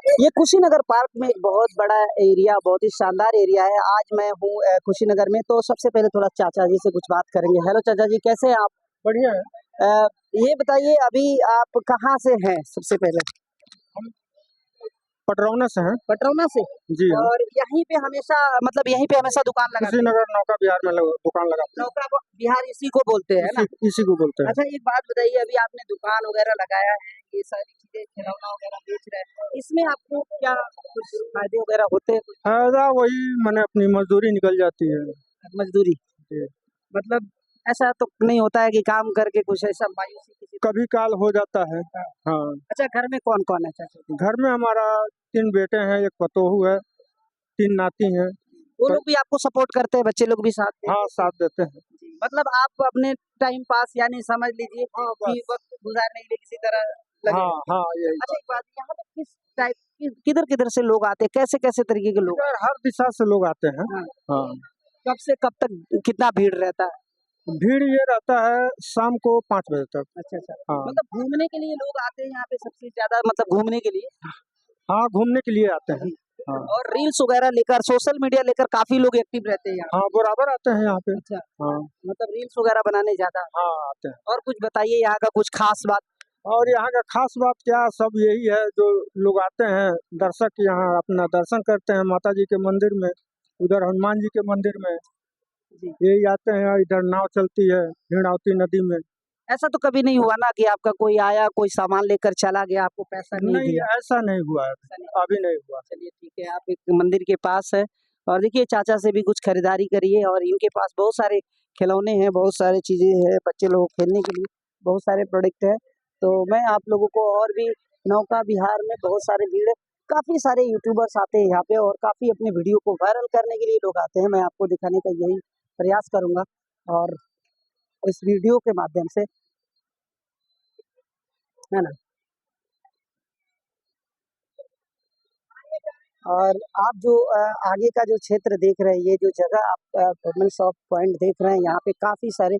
ये कुशीनगर पार्क में एक बहुत बड़ा एरिया, बहुत ही शानदार एरिया है। आज मैं हूँ कुशीनगर में, तो सबसे पहले थोड़ा चाचा जी से कुछ बात करेंगे। हेलो चाचा जी, कैसे हैं आप? बढ़िया है। अ, ये बताइए, अभी आप कहाँ से हैं सबसे पहले? हम पटरौना से हैं। पटरौना से? जी हाँ। और यहीं पे हमेशा, मतलब यहीं पे हमेशा दुकान लगाते हैं? कुशीनगर नौका विहार में दुकान लगाते हैं। नौका बिहार इसी को बोलते हैं ना? इसी को बोलते हैं। अच्छा, एक बात बताइए, अभी आपने दुकान वगैरह लगाया है, ये सारी चीजें खिलौना वगैरह बेच रहे हैं, इसमें आपको क्या कुछ फायदे वगैरह होते हैं? फायदा वही, मैंने अपनी मजदूरी निकल जाती है। मजदूरी? जी। मतलब ऐसा तो नहीं होता है कि काम करके कुछ ऐसा मायूसी किसी? कभी काल हो जाता है। हाँ। अच्छा, घर में कौन कौन है चाचा? घर में हमारा 3 बेटे हैं, 1 पतोहू है, 3 नाती हैं। वो लोग भी आपको सपोर्ट करते हैं? बच्चे लोग भी साथ देते हैं? हाँ, साथ देते हैं। मतलब आप अपने टाइम पास, यानी समझ लीजिए कि वक्त गुजारने के लिए किसी तरह लगे हाँ रहते हैं। हाँ, यही अच्छा, बात। एक बात, यहाँ पे किस टाइप किधर किधर से लोग आते हैं, कैसे कैसे तरीके के लोग? इधर हर दिशा से लोग आते हैं। हाँ। हाँ। कब से कब तक कितना भीड़ रहता है? भीड़ ये रहता है शाम को 5 बजे तक। अच्छा अच्छा। हाँ। मतलब घूमने के लिए लोग आते हैं यहाँ पे सबसे ज्यादा, मतलब घूमने के लिए? हाँ, घूमने के लिए आते हैं। जी। हाँ। और रील्स वगैरह लेकर, सोशल मीडिया लेकर काफी लोग एक्टिव रहते हैं यहाँ? हाँ, बराबर आते हैं यहाँ पे। अच्छा। हाँ। मतलब रील्स वगैरह बनाने ज्यादा? हाँ, आते हैं। और कुछ बताइए यहाँ का कुछ खास बात। और यहाँ का खास बात क्या, सब यही है, जो लोग आते हैं दर्शक यहाँ अपना दर्शन करते हैं माता जी के मंदिर में, उधर हनुमान जी के मंदिर में, जी। यही आते हैं। इधर नाव चलती है हिंडावती नदी में। ऐसा तो कभी नहीं हुआ ना कि आपका कोई आया, कोई सामान लेकर चला गया, आपको पैसा नहीं नहीं, दिया? ऐसा नहीं हुआ है, ऐसा नहीं। अभी नहीं हुआ। चलिए ठीक है, आप एक मंदिर के पास है, और देखिए चाचा से भी कुछ खरीदारी करिए। और इनके पास बहुत सारे खिलौने हैं, बहुत सारी चीजें हैं बच्चे लोगों को खेलने के लिए, बहुत सारे प्रोडक्ट है। तो मैं आप लोगों को, और भी नौका विहार में बहुत सारे भीड़ है, काफी सारे यूट्यूबर्स आते हैं यहाँ पे, और काफी अपने वीडियो को वायरल करने के लिए लोग आते हैं। मैं आपको दिखाने का यही प्रयास करूंगा, और इस वीडियो के माध्यम से, है ना। और आप जो आगे का जो क्षेत्र देख रहे हैं, ये जो जगह आप वुमेन शॉप पॉइंट देख रहे हैं, यहाँ पे काफ़ी सारे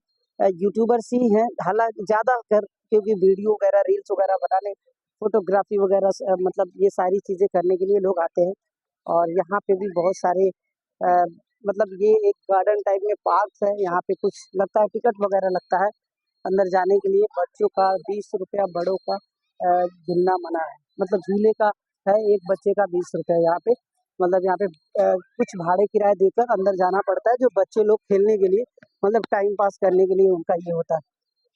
यूट्यूबर्स ही हैं, हालांकि ज़्यादा कर, क्योंकि वीडियो वगैरह, रील्स वगैरह बनाने, फोटोग्राफी वगैरह मतलब ये सारी चीज़ें करने के लिए लोग आते हैं। और यहाँ पे भी बहुत सारे मतलब ये एक गार्डन टाइप में पार्क है, यहाँ पे कुछ लगता है टिकट वगैरह लगता है अंदर जाने के लिए। बच्चों का 20 रुपया, बड़ों का झूलना मना है, मतलब झूले का है, एक बच्चे का 20 रुपया यहाँ पे। मतलब यहाँ पे कुछ भाड़े किराए देकर अंदर जाना पड़ता है, जो बच्चे लोग खेलने के लिए, मतलब टाइम पास करने के लिए उनका ये होता है।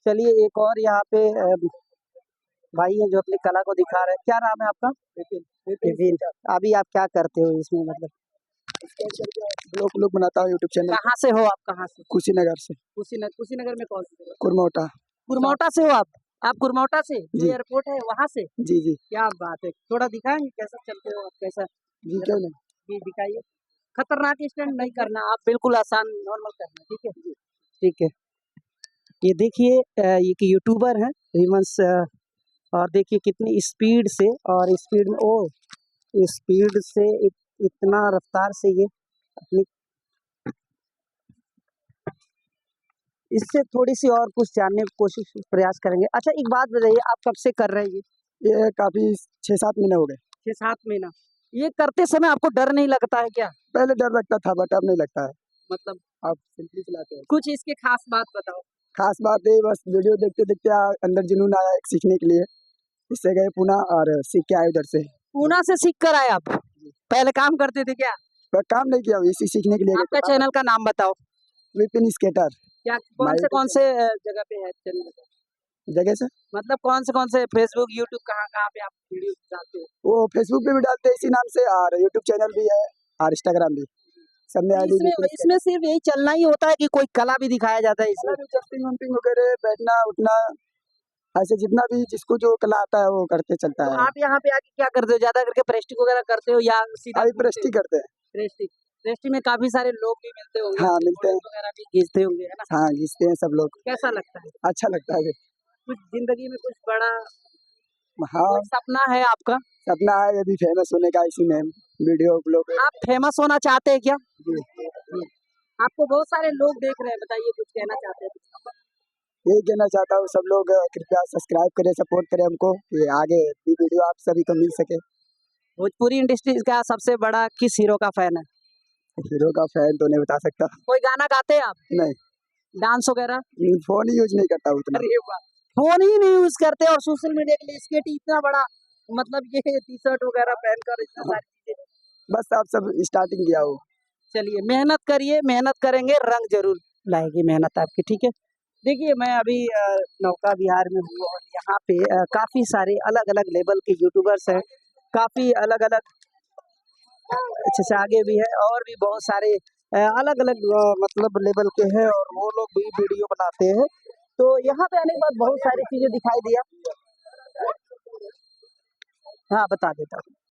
चलिए, एक और यहाँ पे भाई है जो अपनी कला को दिखा रहे हैं। क्या नाम है आपका? विपिन। विपिन, अभी आप क्या करते हो इसमें, मतलब? ब्लॉग बनाता हूँ यूट्यूब चैनल। कहाँ से हो आप, कहाँ से? कुशीनगर से। कुशीनगर में कौन सी जगह? कुरमोटा। कुरमौटा से हो आप? आप कुरमौटा से, जो जी। एयरपोर्ट है वहाँ से? जी जी। क्या बात है, थोड़ा दिखाएंगे कैसा चलते हो आप, कैसा? जी, क्यों नहीं। जी दिखाइए। खतरनाक स्टंट नहीं करना आप, बिल्कुल आसान नॉर्मल करना, ठीक है? ठीक है। ये देखिए, ये कि यूट्यूबर है रिमंस, और देखिए कितनी स्पीड से, और स्पीड में, ओ स्पीड से इतना रफ्तार से ये अपनी, इससे थोड़ी सी और कुछ जानने की कोशिश, प्रयास करेंगे। अच्छा, एक बात बताइए, आप कब से कर रहे हैं ये काफी 6-7 महीने हो गए। 6-7 महीना? ये करते समय आपको डर नहीं लगता है क्या? पहले डर लगता था, बट अब नहीं लगता है। मतलब आप सिंपली चलाते हैं। कुछ इसके खास बात बताओ। खास बात है, बस वीडियो देखते देखते अंदर जुनून आया एक सीखने के लिए, इससे गए पुणे और सीख के आए उधर से। पूना से सीख कर आए आप? पहले काम करते थे क्या? पर काम नहीं किया, इसी सीखने के लिए गए आपका थे। चैनल का नाम बताओ। विपिन स्केटर। क्या, माई कौन से जगह पे है चैनल? जगह से मतलब कौन से फेसबुक, यूट्यूब, कहाँ कहाँ पे आप वीडियो डालते हो? वो फेसबुक पे भी डालते हैं इसी नाम से, और यूट्यूब चैनल भी है, और इंस्टाग्राम भी, सब में तो आईडी इसमें विपिन इसमें स्केटर। सिर्फ यही चलना ही होता है कि कोई कला भी दिखाया जाता है इसमें? जंपिंग वंपिंग वगैरह, बैठना उठना, ऐसे जितना भी जिसको जो कला आता है वो करते चलता तो है। आप यहाँ पे आके क्या करते हो, ज्यादा करके प्रेस्टिक वगैरह करते हो या सीधा अभी घूमते हो? प्रेस्टी करते हैं। प्रेस्टिक, प्रेस्टिक में काफी सारे लोग भी मिलते होंगे, हाँ, अपनी मिलते हैं। फोटोज वगैरह भी खींचते होंगे, है ना? हाँ, घिसते हैं सब लोग। कैसा लगता है? अच्छा लगता है। कुछ जिंदगी में कुछ बड़ा, हाँ, कोई सपना है आपका? सपना है अभी फेमस होने का इसी में, वीडियो ब्लॉग। आप फेमस होना चाहते हैं क्या? जी। आपको बहुत सारे लोग देख रहे हैं, बताइए कुछ कहना चाहते हैं? यही कहना चाहता हूँ, सब लोग कृपया सब्सक्राइब करें, सपोर्ट करें हमको, कि आगे भी वीडियो आप सभी को मिल सके। भोजपुरी इंडस्ट्री का सबसे बड़ा किस हीरो का फैन है? हीरो का फैन तो नहीं बता सकता। कोई गाना गाते हैं आप? नहीं। डांस वगैरह? फोन यूज नहीं करता उतना। अरे वाह! फ़ोन ही नहीं यूज़ करते और सोशल मीडिया के लिए स्केट इतना बड़ा मतलब ये टी-शर्ट वगैरह पहनकर इतना सारी चीज़ें। बस आप सब स्टार्टिंग किया हो। चलिए मेहनत करिए, मेहनत करेंगे रंग ज़रूर लाएगी मेहनत आपकी, ठीक है? देखिए मैं अभी नौका विहार में हूँ और यहाँ पे काफ़ी सारे अलग-अलग लेवल के यूट्यूबर्स हैं, काफ़ी अलग-अलग अच्छा से आगे भी है और भी बहुत सारे अलग-अलग मतलब लेवल के हैं और वो लोग भी वीडियो बनाते हैं। तो यहाँ पे आने के बाद बहुत सारी चीज़ें दिखाई दिया। हाँ, बता देता हूँ।